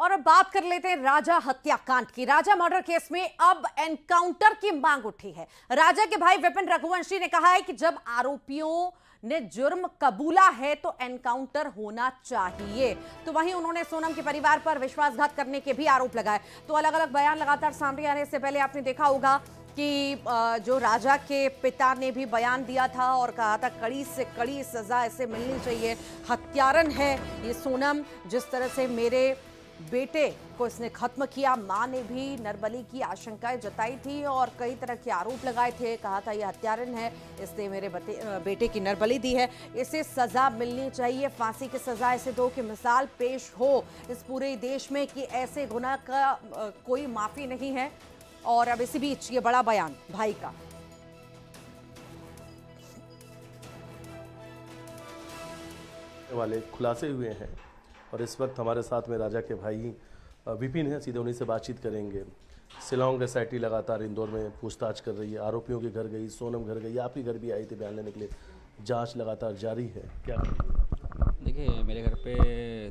और अब बात कर लेते हैं राजा हत्याकांड की। राजा मर्डर केस में अब एनकाउंटर की मांग उठी है। राजा के भाई विपिन रघुवंशी ने कहा है कि जब आरोपियों ने जुर्म कबूला है तो एनकाउंटर होना चाहिए। तो वहीं उन्होंने सोनम के परिवार पर विश्वासघात करने के भी आरोप लगाए। तो अलग अलग बयान लगातार सामने आने से पहले आपने देखा होगा कि जो राजा के पिता ने भी बयान दिया था और कहा था कड़ी से कड़ी सजा इसे मिलनी चाहिए, हत्यारन है ये सोनम, जिस तरह से मेरे बेटे को इसने खत्म किया। मां ने भी नरबली की आशंकाएं जताई थी और कई तरह के आरोप लगाए थे, कहा था ये हत्यारन है, इसने मेरे बेटे की नरबली दी है, इसे सजा मिलनी चाहिए, फांसी की सजा इसे दो कि मिसाल पेश हो इस पूरे देश में कि ऐसे गुनाह का कोई माफी नहीं है। और अब इसी बीच ये बड़ा बयान भाई का। वाले खुलासे हुए हैं और इस वक्त हमारे साथ में राजा के भाई विपिन हैं, सीधे उन्हीं से बातचीत करेंगे। शिलांग एसआईटी लगातार इंदौर में पूछताछ कर रही है, आरोपियों के घर गई, सोनम घर गई, आपके घर भी आई थी बयान लेने के लिए, जांच लगातार जारी है, क्या? देखिए, मेरे घर पे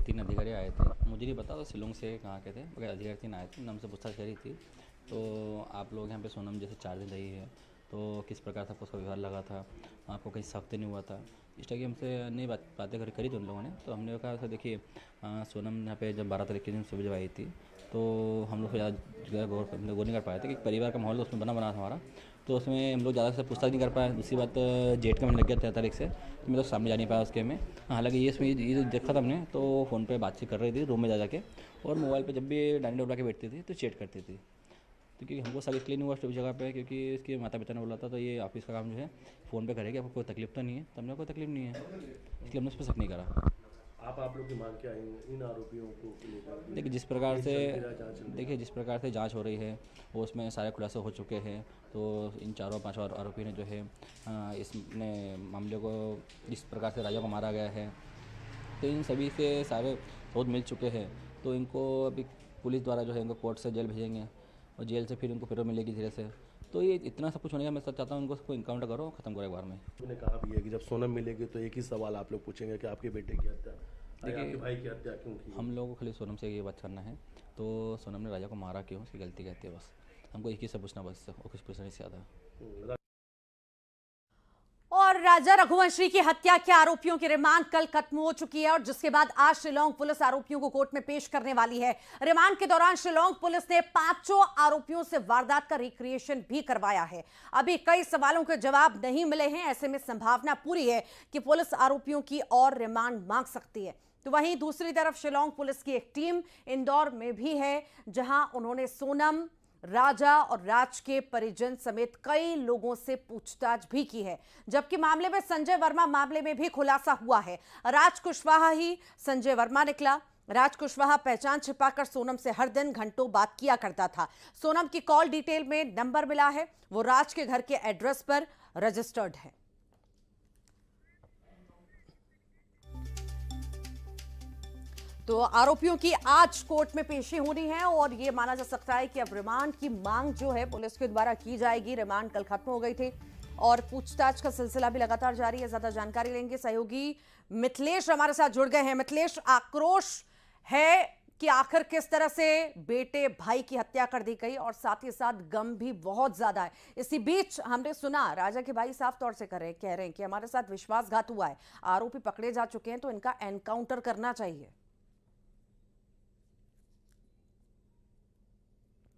3 अधिकारी आए थे, मुझे नहीं पता वो शिलोंग से कहाँ के थे, मगर अधिकारी 3 आए थे, उनसे पूछताछ करी थी। तो आप लोग यहाँ पे सोनम जैसे 4 दिन रही है तो किस प्रकार से उसका व्यवहार लगा था, आपको कहीं शक नहीं हुआ था, इस तरह की हमसे नई बातें करी थी उन लोगों ने। तो हमने कहा था देखिए सोनम यहाँ पे जब 12 तारीख के दिन सुबह जब आई थी तो हम लोग ज़्यादा गौर नहीं कर पाए थे कि परिवार का माहौल तो उसमें बना था हमारा, तो उसमें हम लोग ज़्यादा से पूछताछ नहीं कर पाए। दूसरी बात, जेठ का महीना लग गया 13 तारीख से, तो मैं तो सामने जा नहीं पाया उसके में। हालांकि ये जो देखा था हमने तो फ़ोन पे बातचीत कर रही थी रूम में जा के, और मोबाइल पे जब भी डाइनिंग टेबल के बैठती थी तो चैट करती थी। तो क्योंकि हमको सब इसलिए नहीं हुआ उस जगह पे, क्योंकि इसके माता पिता ने बोला था तो ये ऑफिस का काम जो है फ़ोन पे करेगी, आपको कोई तकलीफ तो नहीं है, तो हमने कोई तकलीफ नहीं है, इसलिए हमने उस पर शक नहीं करा। आप लोग की मांग क्या है इन आरोपियों को लेकर? देखिए जिस प्रकार से जांच हो रही है वो उसमें सारे खुलासे हो चुके हैं। तो इन 4-5 आरोपी ने जो है इसने मामले को जिस प्रकार से राजा को मारा गया है, तो इन सभी से सारे सबूत मिल चुके हैं। तो इनको अभी पुलिस द्वारा जो है इनको कोर्ट से जेल भेजेंगे और जेल से फिर इनको फिर मिलेगी धीरे से। तो ये इतना सब कुछ होने का मैं चाहता हूँ इनको इनकाउंटर करो, खत्म करो एक बार में। उन्होंने कहा भी है कि जब सोनम मिलेगी तो एक ही सवाल आप लोग पूछेंगे कि आपके बेटे की हत्या, आपके भाई की हत्या क्यों की? हम लोगों को खाली सोनम से ये बात करना है, तो सोनम ने राजा को मारा क्यों, उसकी गलती कहती है, बस हमको एक ही से पूछना, बस और कुछ पूछना नहीं ज़्यादा। और राजा रघुवंशी की हत्या के आरोपियों की रिमांड कल खत्म हो चुकी है और जिसके बाद आज शिलांग पुलिस आरोपियों को कोर्ट में पेश करने वाली है। रिमांड के दौरान शिलांग पुलिस ने 5 आरोपियों से वारदात का रिक्रिएशन भी करवाया है। अभी कई सवालों के जवाब नहीं मिले हैं, ऐसे में संभावना पूरी है कि पुलिस आरोपियों की और रिमांड मांग सकती है। तो वहीं दूसरी तरफ शिलांग पुलिस की एक टीम इंदौर में भी है, जहां उन्होंने सोनम, राजा और राज के परिजन समेत कई लोगों से पूछताछ भी की है। जबकि मामले में संजय वर्मा मामले में भी खुलासा हुआ है। राज कुशवाहा ही संजय वर्मा निकला। राज कुशवाहा पहचान छिपाकर सोनम से हर दिन घंटों बात किया करता था। सोनम की कॉल डिटेल में नंबर मिला है, वो राज के घर के एड्रेस पर रजिस्टर्ड है। तो आरोपियों की आज कोर्ट में पेशी होनी है और यह माना जा सकता है कि अब रिमांड की मांग जो है पुलिस के द्वारा की जाएगी। रिमांड कल खत्म हो गई थी और पूछताछ का सिलसिला भी लगातार जारी है। ज्यादा जानकारी लेंगे, सहयोगी मिथिलेश हमारे साथ जुड़ गए हैं। मिथिलेश, आक्रोश है कि आखिर किस तरह से बेटे भाई की हत्या कर दी गई और साथ ही साथ गम भी बहुत ज्यादा है। इसी बीच हमने सुना राजा के भाई साफ तौर से कह रहे हैं कि हमारे साथ विश्वासघात हुआ है, आरोपी पकड़े जा चुके हैं तो इनका एनकाउंटर करना चाहिए।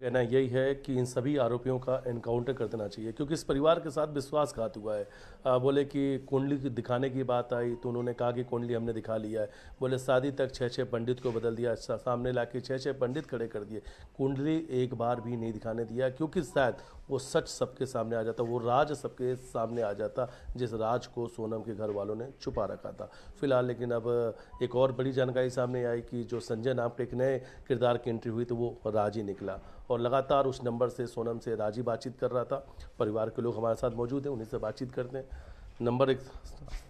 कहना यही है कि इन सभी आरोपियों का एनकाउंटर कर देना चाहिए क्योंकि इस परिवार के साथ विश्वासघात हुआ है। बोले कि कुंडली दिखाने की बात आई तो उन्होंने कहा कि कुंडली हमने दिखा लिया है। बोले शादी तक 6-6 पंडित को बदल दिया, सामने ला के 6-6 पंडित खड़े कर दिए, कुंडली एक बार भी नहीं दिखाने दिया क्योंकि शायद वो सच सबके सामने आ जाता, वो राज सबके सामने आ जाता जिस राज को सोनम के घर वालों ने छुपा रखा था। फिलहाल लेकिन अब एक और बड़ी जानकारी सामने आई कि जो संजय नाम के एक नए किरदार की एंट्री हुई तो वो राज ही निकला और लगातार उस नंबर से सोनम से राजी बातचीत कर रहा था। परिवार के लोग हमारे साथ मौजूद हैं, उन्हीं से बातचीत करते हैं। नंबर एक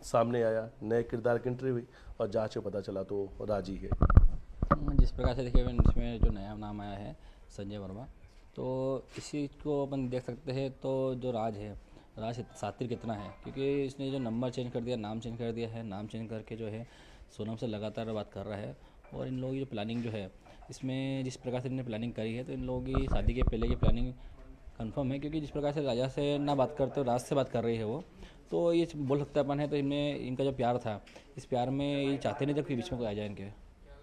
सामने आया, नए किरदार की एंट्री हुई और जांच में पता चला तो राजी है। जिस प्रकार से देखिए इसमें जो नया नाम आया है संजय वर्मा, तो इसी को अपन देख सकते हैं। तो जो राज है, राज सातिर कितना है, क्योंकि इसने जो नंबर चेंज कर दिया, नाम चेंज कर दिया है, नाम चेंज करके जो है सोनम से लगातार बात कर रहा है और इन लोगों की जो प्लानिंग जो है इसमें जिस प्रकार से इन्होंने प्लानिंग करी है तो इन लोगों की शादी के पहले की प्लानिंग कंफर्म है, क्योंकि जिस प्रकार से राजा से ना बात करते हो राज से बात कर रही है वो, तो ये बोल सकते अपन है। तो इनमें इनका जो प्यार था, इस प्यार में ये चाहते नहीं थे कि बीच में कोई आ जाए इनके।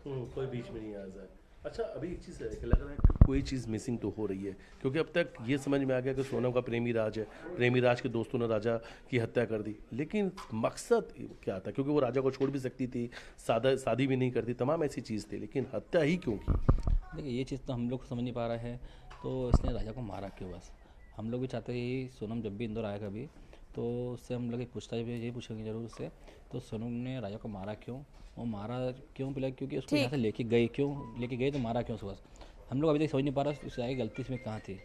कोई बीच में नहीं आ जाए। अच्छा, अभी एक चीज़ है कि लग रहा है कि कोई चीज़ मिसिंग तो हो रही है, क्योंकि अब तक ये समझ में आ गया कि सोनम का प्रेमी राज है, प्रेमी राज के दोस्तों ने राजा की हत्या कर दी, लेकिन मकसद क्या था? क्योंकि वो राजा को छोड़ भी सकती थी, शादी भी नहीं करती, तमाम ऐसी चीज़ थी, लेकिन हत्या ही क्यों की? देखिए ये चीज़ तो हम लोग समझ नहीं पा रहे हैं, तो इसने राजा को मारा क्यों? बस हम लोग भी चाहते हैं कि सोनम जब भी इंदौर आएगा कभी, तो उससे हम लोग एक पूछताछ भी यही पूछेंगे जरूर उससे, तो सोनम ने राजा को मारा क्यों, वो मारा क्यों पिला, क्योंकि उसको यहाँ से लेके गए क्यों, लेके गए तो मारा क्यों उसको? बस हम लोग अभी तक समझ नहीं पा रहा उससे आगे गलती इसमें कहाँ थी,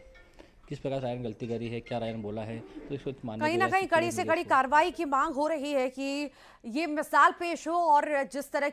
किस प्रकार से रायन गलती करी है, क्या रायन बोला है, तो इसको मानने कहीं ना कहीं कड़ी से कड़ी कार्रवाई की मांग हो रही है कि ये मिसाल पेश हो और जिस तरह